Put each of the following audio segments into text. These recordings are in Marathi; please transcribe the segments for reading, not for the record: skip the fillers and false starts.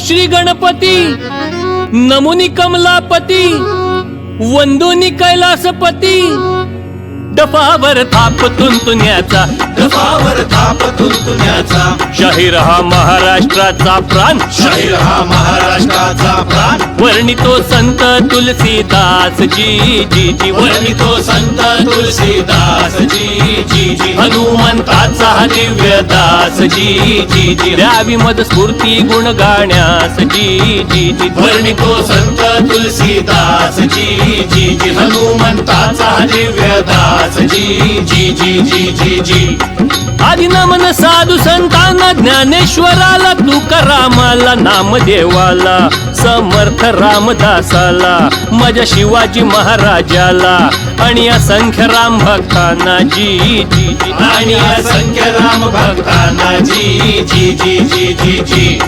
श्री गणपती, नमुनी कमलापती, वंदोनी कैलासपती, डफावर थाप तुंतुण्याचा, डफावर थाप तुंतुण्याचा, शाहीर हा महाराष्ट्राचा प्राण, शाहीर हा महाराष्ट्राचा प्राण, वर्णितो संत तुलसीदास जी जी जी, वर्णितो संत तुलसीदास जी जी जी, हनुमंताचा हा दिव्य दास जी जी जी, द्यावी मद स्फूर्ती गुण गाण्यास जी जी जी, वर्णितो संत तुलसीदास जी जी जी, हनुमंताचा दिव्य दास जी जी जी जी जी जी, आदि नमन साधू संतांना, ज्ञानेश्वराला, तुकारामाला, नामदेवाला, समर्थ रामदासाला, माझ्या शिवाजी महाराजाला आणि असंख्य राम भक्तांना जी जी जी, आणि असंख्य राम भक्तांना जी जी जी जी जी जी,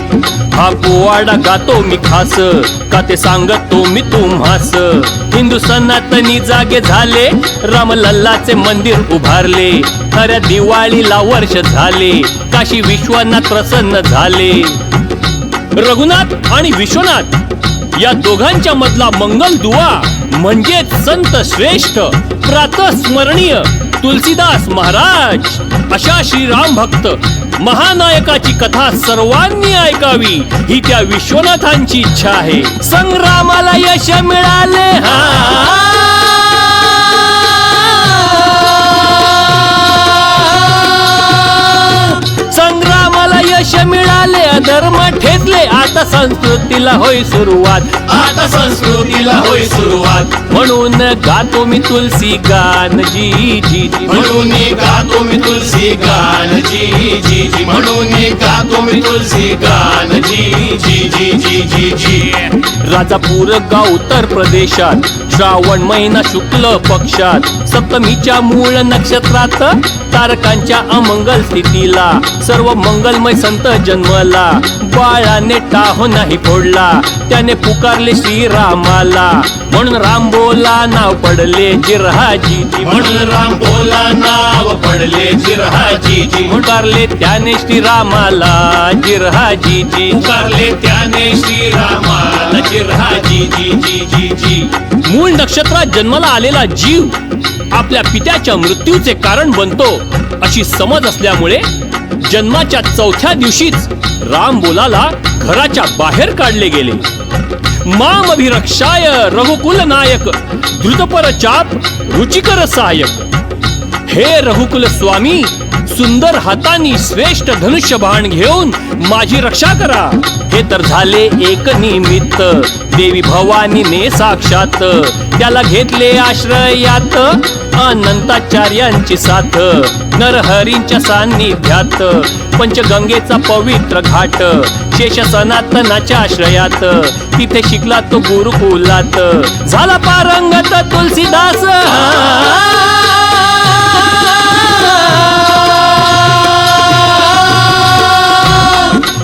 हा पोवाडा गातो मी खास, का ते सांगतो मी तुम्हास. हिंदू सनातनी जागे झाले, राम लल्लाचे मंदिर उभारले, खऱ्या दिवाळीला वर्ष झाले, काशी विश्वनाथ प्रसन्न झाले. रघुनाथ आणि विश्वनाथ या दोघांच्या मधला मंगल दुआ म्हणजेच संत श्रेष्ठ प्रातस्मरणीय तुलसीदास महाराज. अशा श्रीराम भक्त महानायकाची कथा सर्वांनी ऐकावी ही त्या विश्वनाथांची इच्छा आहे. संग्रामाला यश मिळाले, संग्रामाला यश मिळाले, अधर्म ठेचले, आता संस्कृतीला होय सुरुवात, आता संस्कृतीला होय सुरुवात, म्हणून गातो मी तुलसी गान जी जी जी, म्हणून गातो मी तुलसी गान जी जी जी, म्हणून गातो मी तुलसी गान जी जी जी जी जी जी. राजापूर गाव उत्तर प्रदेशात, श्रावण महिना शुक्ल पक्षात, सप्तमीच्या मूळ नक्षत्रात, तारकांच्या अमंगल स्थितीला, सर्व मंगलमय संत जन्मला, बाळाने टाहो नाही फोडला, त्याने पुकारले श्रीरामाला, म्हणून राम बोला नाव पडले जिरहाजी जी, म्हणून राम बोला नाव पडले जिरहाजी जी, पुकारले त्याने श्रीरामाला जिरहाजी जी, पुकारले त्याने श्रीरामाला जिरहाजी जी जी जी जी. मूळ नक्षत्रात जन्माला आलेला जीव आपल्या पित्याच्या मृत्यूचे कारण बनतो अशी समज असल्यामुळे जन्माच्या चौथ्या दिवशीच राम बोलाला घराच्या बाहेर काढले गेले. माम अभिरक्षाय रघुकुल नायक, द्रुतपर चाप रुचिकर सायक. हे रघुकुल स्वामी, सुंदर हातांनी श्रेष्ठ धनुष्य बाण घेऊन माझी रक्षा करा. हे तर झाले एक निमित्त, देवी भवानीने साक्षात त्याला घेतले आश्रयात, अनंताचार्यांची साथ, नरहरींच्या सान्निध्यात, पंचगंगेचा पवित्र घाट, शेष सनातनाच्या आश्रयात, तिथे शिकला तो गुरुकुलात, झाला पारंगत तुलसीदास.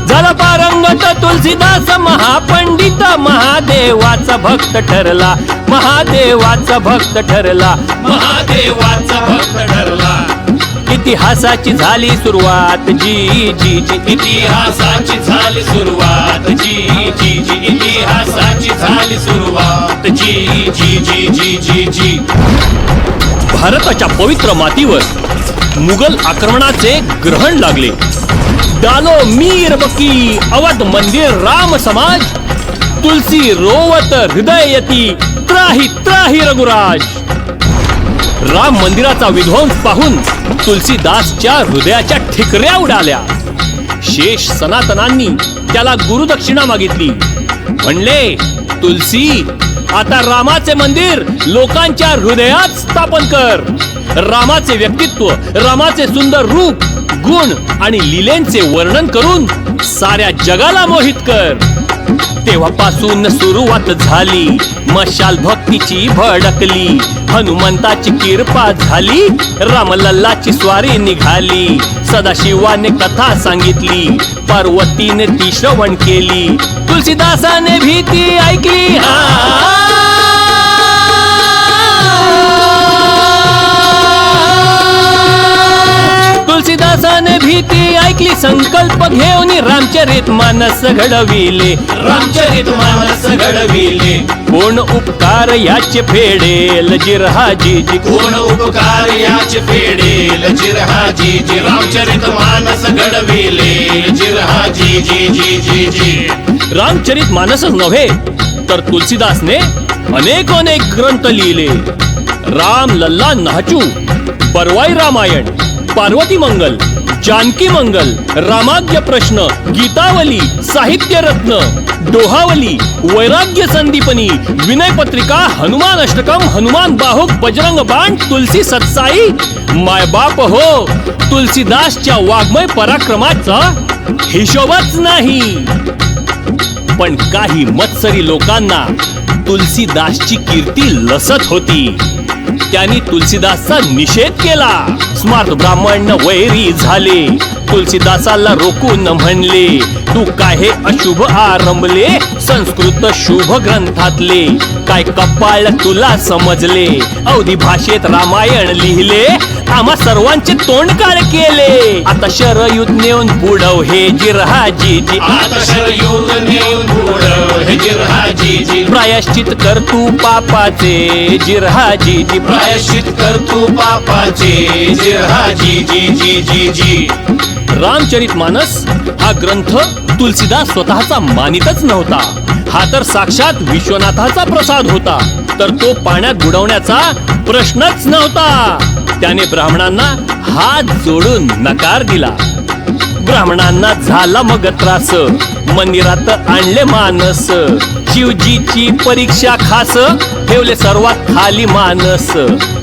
झाला पारंगत तुलसीदास, महापंडित महादेवाचा भक्त ठरला, महादेवाचा भक्त ठरला, महादेवाचा भक्त ठरला. इतिहासाची झाली सुरुवात जी जी जी, इतिहासाची झाली सुरुवात जी जी जी, इतिहासाची झाली सुरुवात जी जी जी जी जी जी. भारताच्या पवित्र मातीवर मुघल आक्रमणाचे ग्रहण लागले. डालो मीर बकी अवध मंदिर राम समाज, तुलसी रोवत हृदयती, त्राही त्राही रघुराज. राम मंदिराचा विध्वंस पाहून तुलसीदासच्या हृदयाच्या ठिकऱ्या उडाल्या. शेष सनातनांनी त्याला गुरुदक्षिणा मागितली. म्हणले, तुलसी, आता रामाचे मंदिर लोकांच्या हृदयात स्थापन कर. रामाचे व्यक्तित्व, रामाचे सुंदर रूप, गुण आणि लीलेंचे वर्णन करून साऱ्या जगाला मोहित कर. तेव्हापासून सुरुवात झाली, मशाल भक्तीची भडकली, हनुमंताची कृपा झाली, रामलल्लाची स्वारी निघाली. सदाशिवाने कथा सांगितली, पार्वतीने ती श्रवण केली, तुलसीदासाने भीती ऐकली. तुलसीदासाने भीती ऐकली. ऐकली संकल्प घेऊन रामचरित मानस घडविले. रामचरित मानस घडविले. कोण उपकार याचे फेडेल जिरहाजीजी. कोण उपकार याचे फेडेल जिरहाजीजी. रामचरित मानस घडविले जिरहाजी जी जी जी जी. रामचरित मानसच नव्हे तर तुलसीदासने अनेक ग्रंथ लिहिले. राम लल्ला नाचू, बरवाई रामायण, पार्वती मंगल, जानकी मंगल, रामाज्ञ प्रश्न, गीतावली, साहित्य रत्न, दोहावली, वैराग्य संदीपनी, विनय पत्रिका, हनुमान अष्टकम, हनुमान बाहुक, बजरंग बाण, तुलसी सत्साई. मायबाप हो, तुलसीदासच्या वाङ्मय पराक्रमाचा हिशोबच नाही. पण काही मत्सरी लोकांना तुलसीदासची कीर्ती लसत होती. त्यांनी तुलसीदासचा निषेध केला. स्मार्त ब्राह्मण वैरी झाले. तुलसीदासाला रोखून म्हणले, तू काय हे अशुभ आरंभले. संस्कृत शुभ ग्रंथातले काय कपाळ तुला समजले. अवधी भाषेत रामायण लिहिले, आम्हा सर्वांचे तोंड काळ केले. आता शरयुत नेऊन बुडव हे जिरहाजीजी. आता शरयुत नेऊन बुडव हे जिरहाजीजी. प्रायश्चित कर तू पापाचे जिरहाजीजी. प्रायश्चित कर तू पापाचे जिरहाजी जी जी जी जी. रामचरित मानस हा ग्रंथ तुलसीदास स्वतःचा मानितच नव्हता. हा तर साक्षात विश्वनाथाचा प्रसाद होता. तर तो पाण्यात बुडवण्याचा प्रश्नच नव्हता. त्याने ब्राह्मणांना हात जोडून नकार दिला. ब्राह्मणांना झाला मग त्रास. मंदिरात आणले मानस. शिवजीची परीक्षा खास. ठेवले सर्वात खाली मानस.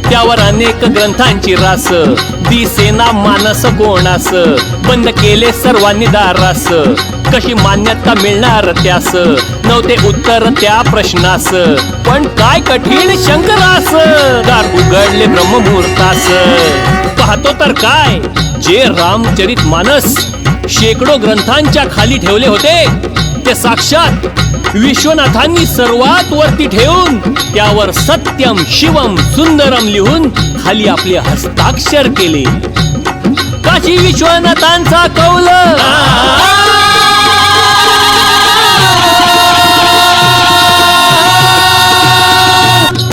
त्यावर अनेक ग्रंथांची रास. दिसेना मानस कोणास. बंद केले सर्वांनी दारास. कशी मान्यता मिळणार त्यास. नव्हते उत्तर त्या प्रश्नास. पण काय कठीण शंकरास. दार उघडले ब्रह्ममुहूर्तास. पाहतो तर काय, जे रामचरित मानस शेकडो ग्रंथांच्या खाली ठेवले होते, ते साक्षात विश्वनाथांनी सर्वात वरती ठेवून त्यावर सत्यम शिवम सुंदरम लिहून खाली आपले हस्ताक्षर केले. काशी विश्वनाथांचा कौल.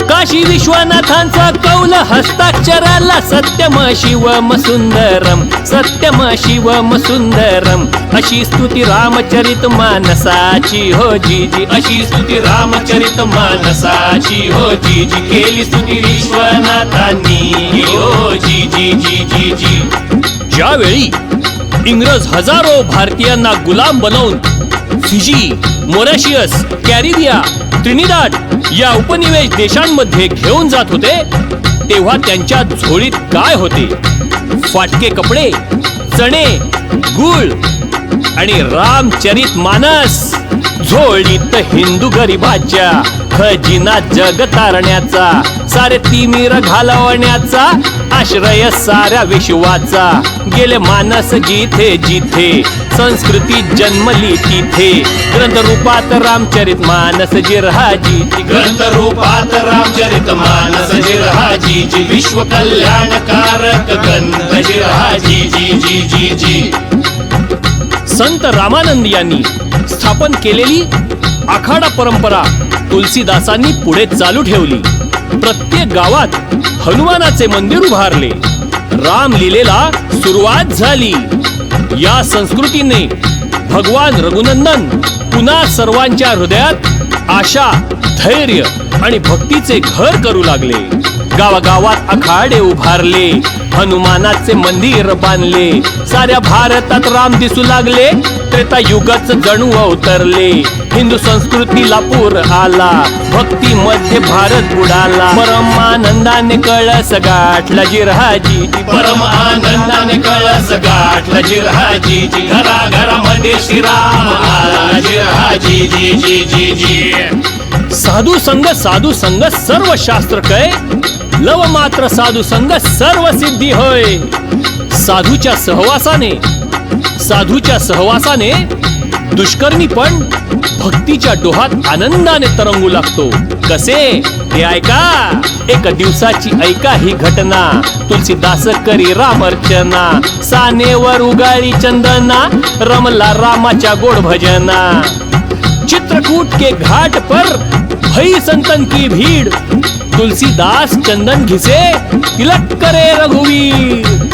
काशी विश्वनाथांचा कौल हस्ताक्षराला. सत्यम शिवम सुंदरम, सत्यम शिवम सुंदरम. अशी स्तुती रामचरित मानसाची हो जीजी. अशी स्तुती रामचरित मानसाची हो जी जी. केली स्तुती विश्वनाथांनी हो जी जी जी जी जी. ज्यावेळी इंग्रज हजारो भारतीयांना गुलाम बनवून फिजी, मॉरिशस, कॅरिबिया, ट्रिनिडाड या उपनिवेश देशांमध्ये घेऊन जात होते, तेव्हा त्यांच्या झोळीत काय होते? फाटके कपडे, चणे, गूळ आणि रामचरित मानस. झोळीत हिंदू गरिबाच्या खजिना जग तारण्याचा. सारे तिमिर घालवण्याचा आश्रय साऱ्या विश्वाचा. गेले मानस जिथे जिथे संस्कृती जन्मली तिथे. ग्रंथ रूपात रामचरित मानस जिरहाजी. ग्रंथ रूपात रामचरित मानस जिरहाजी जी. विश्व कल्याणकारक ग्रंथ जिरहाजी जी जी जी जी. संत रामानंद यांनी स्थापन केलेली आखाडा परंपरा तुलसीदासांनी पुढे चालू ठेवली. प्रत्येक गावात हनुमानाचे मंदिर उभारले. रामलीलेला सुरुवात झाली. या संस्कृतीने भगवान रघुनंदन पुन्हा सर्वांच्या हृदयात आशा, धैर्य आणि भक्तीचे घर करू लागले. गावागावात आखाडे उभारले. हनुमानाचे मंदिर बांधले. साऱ्या भारतात राम दिसू लागले. त्रेता युगच जणू अवतरले. हिंदू संस्कृतीला पूर आला. भक्ती मध्ये भारत बुडाला. परमानंदाने कळस गाठला जिरहाजी. परम आनंदाने कळस गाठला जिरहाजी जी. घराघरामध्ये श्रीराम आला जिरहाजी जी जी जी जी. साधू संग सर्व शास्त्र कय. लव मात्र साधू संग सर्व सिद्धी होय. साधूच्या सहवासाने दुष्कर्मी पण भक्तीच्या डोहात आनंदाने तरंगू लागतो. कसे ते ऐका. एक दिवसाची ऐका ही घटना. तुलसीदास करी रामर्चना. सानेवर उगाळी चंदना. रमला रामाच्या गोड भजना. चित्रकूट के घाट पर भई संतन की भीड़. तुलसीदास चंदन घिसे तिलक करे रघुवीर.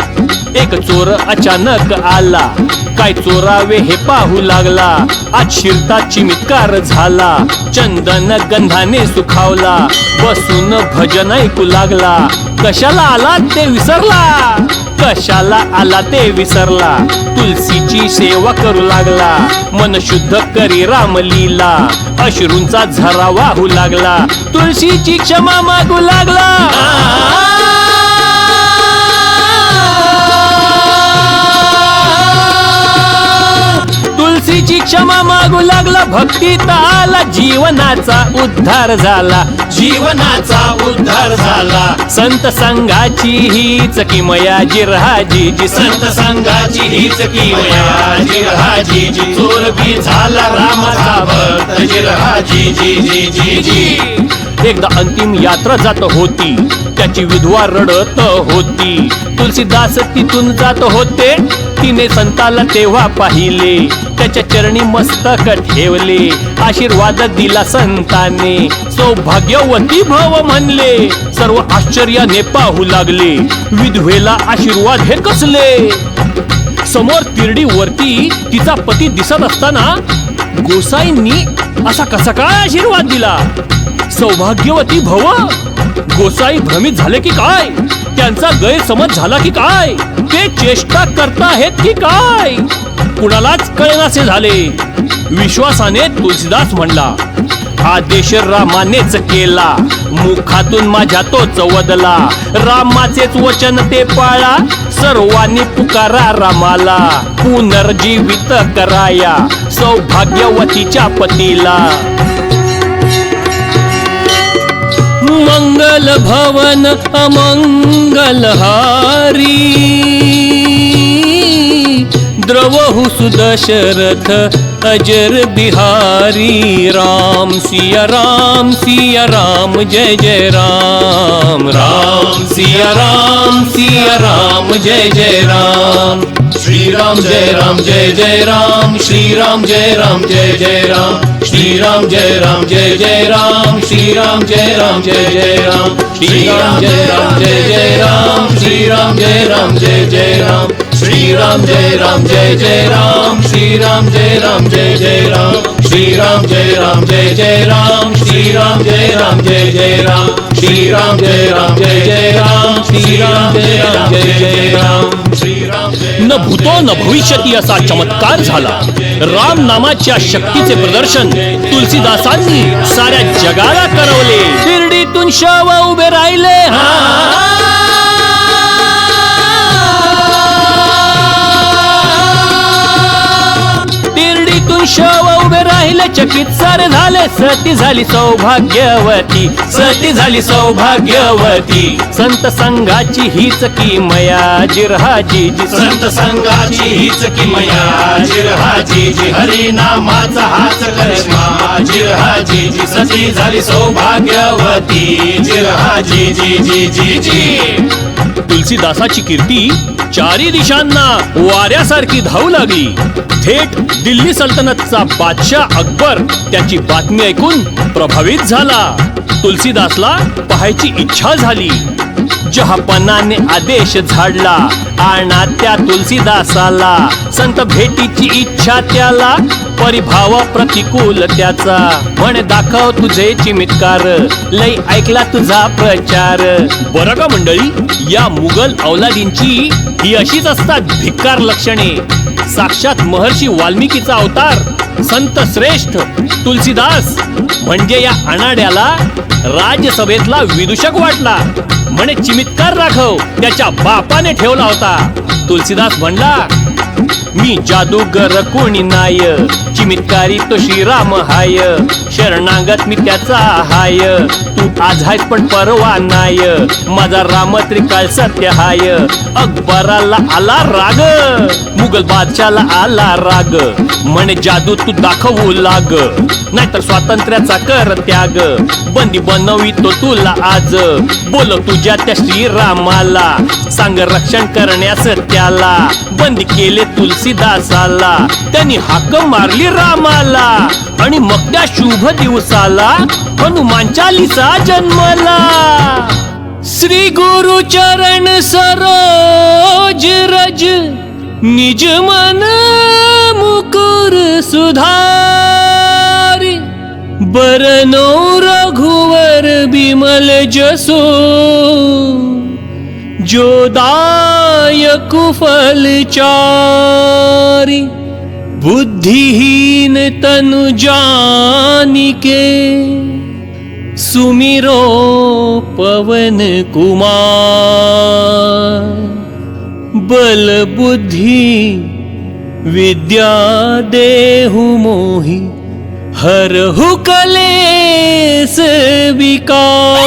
एक चोर अचानक आला. काय चोरावे हे पाहू लागला. आज शिरता चिमितकार झाला. चंदन गंधाने सुखावला. बसून भजन ऐकू लागला. कशाला आला ते विसरला. कशाला आला ते विसरला. तुलसीची सेवा करू लागला. मन शुद्ध करी रामलीला. अश्रूंचा झरा वाहू लागला. तुळशीची क्षमा मागू लागला. तुलसीची क्षमा मागू लागला. भक्तीत आला. जीवनाचा उद्धार झाला. जीवनाचा उद्धार झाला. संत संघाची हीच किमया जिरहाजीची. संत संघाची हीच किमया जिरहाजीची. चोर बी झाला रामाचा भक्त जिरहाजी जी जी जी. एकदा अंतिम यात्रा जात होती. त्याची विधवा रडत होती. तुलसीदास तिथून जात होते. तिने संताला तेव्हा पाहिले. त्याच्या चरणी मस्तक ठेवले. आशीर्वाद दिला संताने. सौभाग्यवती भव म्हणले. सर्व आश्चर्याने पाहू लागले. विधवेला आशीर्वाद हे कसले. समोर तिरडी वरती तिचा पती दिसत असताना गोसाईंनी असा कसा काय आशीर्वाद दिला. सौभाग्यवती भव. गोसाई भ्रमित झाले की काय. त्यांचा गैरसमज झाला की काय. ते चेष्टा करताहेत की काय. कुणालाच कळेनासे झाले. विश्वासाने तुलसीदास म्हणला. आदेश रामानेच केला. मुखातून माझ्या तोच वदला. रामाचेच वचन ते पाळा. सर्वांनी पुकारा रामाला. पुनर्जीवित कराया सौभाग्यवतीच्या पतीला. मंगल भवन अमंगल हारी. द्रवहु सुदशरथ अजर बिहारी. राम सिया राम सिया राम जय जय राम. राम सिया राम जय जय राम. श्री राम जय जय राम. श्री राम जय जय राम. श्री राम जय जय राम. श्री राम जय जय राम. श्री राम जय जय राम. श्री राम जय जय राम. श्री राम जय जय राम. श्री राम जय जय राम. श्री राम जय जय राम. श्री राम जय जय राम. श्री राम जय जय राम. श्री राम जय जय राम. श्री राम न भूतो न भविष्यती असा चमत्कार झाला. राम नामाच्या शक्तीचे प्रदर्शन तुलसीदासांनी साऱ्या जगाला करवले. शिर्डीतून शव उभे राहिले. तिरडीतून शव उभे राहिले. चकित सारे झाले. सती झाली सौभाग्यवती. सती झाली सौभाग्यवती. संत संघाची हीच किमया जिरहाजीची. संत संघाची हीच किमया जिरहाजीची. हरी नामाचा हाच करिश्मा जिरहाजीची. सती झाली सौभाग्यवती जिरहाजी जी जी जी जी. तुलसीदासाची कीर्ती चारी दिशांना वाऱ्यासारखी धावू लागली. थेट दिल्ली सल्तनतचा बादशाह अकबर त्याची बातमी ऐकून प्रभावित झाला. तुलसीदासला पाहायची इच्छा झाली. जहापनाने आदेश झाडला. आणा त्या तुलसीदासाला. संत भेटीची इच्छा त्याला. परिभाव प्रतिकूल त्याचा. म्हणे दाखव तुझे चिमितकार. लई ऐकला तुझा प्रचार. बरं का मंडळी, या मुघल अवलादींची ही अशीच असतात भिक्कार लक्षणे. साक्षात महर्षी वाल्मिकीचा अवतार संत श्रेष्ठ तुलसीदास म्हणजे या अनाड्याला राज्यसभेतला विदूषक वाटला. म्हणे चिमितकार राखव त्याच्या बापाने ठेवला होता. तुलसीदास म्हणला, मी जादूगर कोणी नाय, चिमितकारी तो श्रीराम हाय, शरणागत मी त्याचा हाय, तू आज आहेस पण परवा नाय, माझा राम त्रिकाळ सत्य हाय. अकबराला आला राग, मुघल बादशाला आला राग, म्हणे जादू तू दाखवू लाग, नाहीतर स्वातंत्र्याचा कर त्याग, बंदी बनवितो तुला आज, बोलव तुझ्या त्या श्रीरामाला, सांग रक्षण करण्यास त्याला, बंदी केले तुलसीदासाला, त्यांनी हाक मारली रामाला, आणि मग त्या शुभ दिवसाला हनुमान चालीसा जन्मला. श्री गुरु चरण सरोज रज, निज मन मुकुर सुधारी, बरनो रघुवर बिमल जसो, जो दायक फल चारि, बुद्धिहीन तनु जानिके, सुमिरो पवन कुमार, बल बुद्धि विद्या देहु मोहि, हरहु कलेस विकार.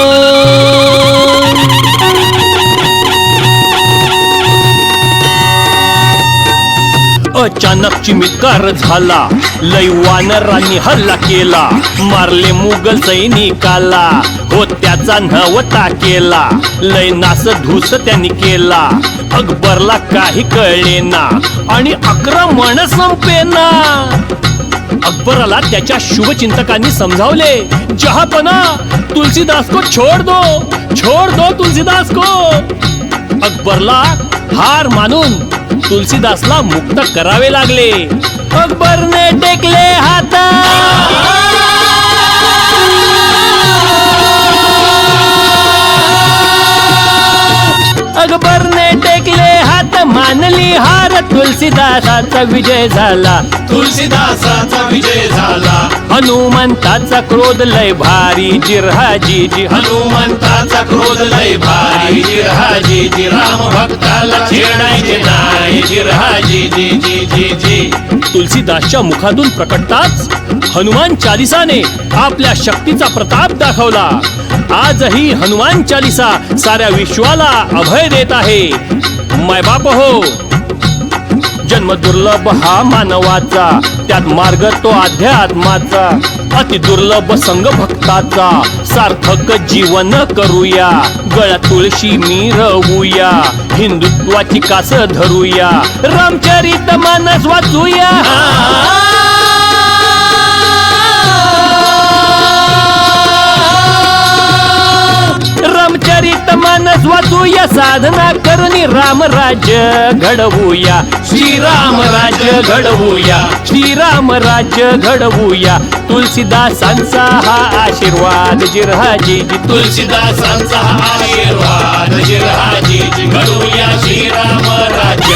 अचानक चिमितकार झाला, लय वानरांनी हल्ला केला, मारले मुघल सैनिकाला, हो त्याचा नवता केला, लय नास धूस त्यांनी केला, अकबरला काही कळेना आणि आक्रमण संपेना. अकबराला त्याच्या शुभचिंतकांनी समजावले, जहापना तुलसीदास को छोड़ दो तुलसीदास को. अकबरला हार मानून तुलसीदासला मुक्त करावे लागले. अकबरने टेकले हात, अकबरने टेकले हात, मानली हार, तुलसीदासाचा विजय झाला, तुलसीदासाचा विजय झाला. हनुमंताचा क्रोध लय भारी, जिरहाजी हनुमंताचा क्रोध लय भारी, जिरहाजी राम भक्ताला छेडायचे नाही, जिरहाजी जी जी जी जी. तुलसीदासच्या मुखातून प्रकटताच हनुमान चालिसाने आपल्या शक्तीचा प्रताप दाखवला. आजही हनुमान चालिसा साऱ्या विश्वाला अभय देत आहे. मायबाप हो, जन्म दुर्लभ हा मानवाचा, त्यात मार्ग तो अध्यात्माचा, अति दुर्लभ संग भक्ताचा, सार्थक जीवन करूया, गळ्यात तुळशी मिरवूया, हिंदुत्वाची कास धरूया, रामचरित मानस वाचूया. रामचरित मानस वाचूया, साधना करून राम राज्य घडवूया, श्रीराम राज्य घडवूया, श्रीराम राज्य घडवूया. तुलसीदासांचा हा आशीर्वाद, जिरहाजी तुलसीदासांचा हा आशीर्वाद, जिरहाजी घडवूया श्रीराम राज्य.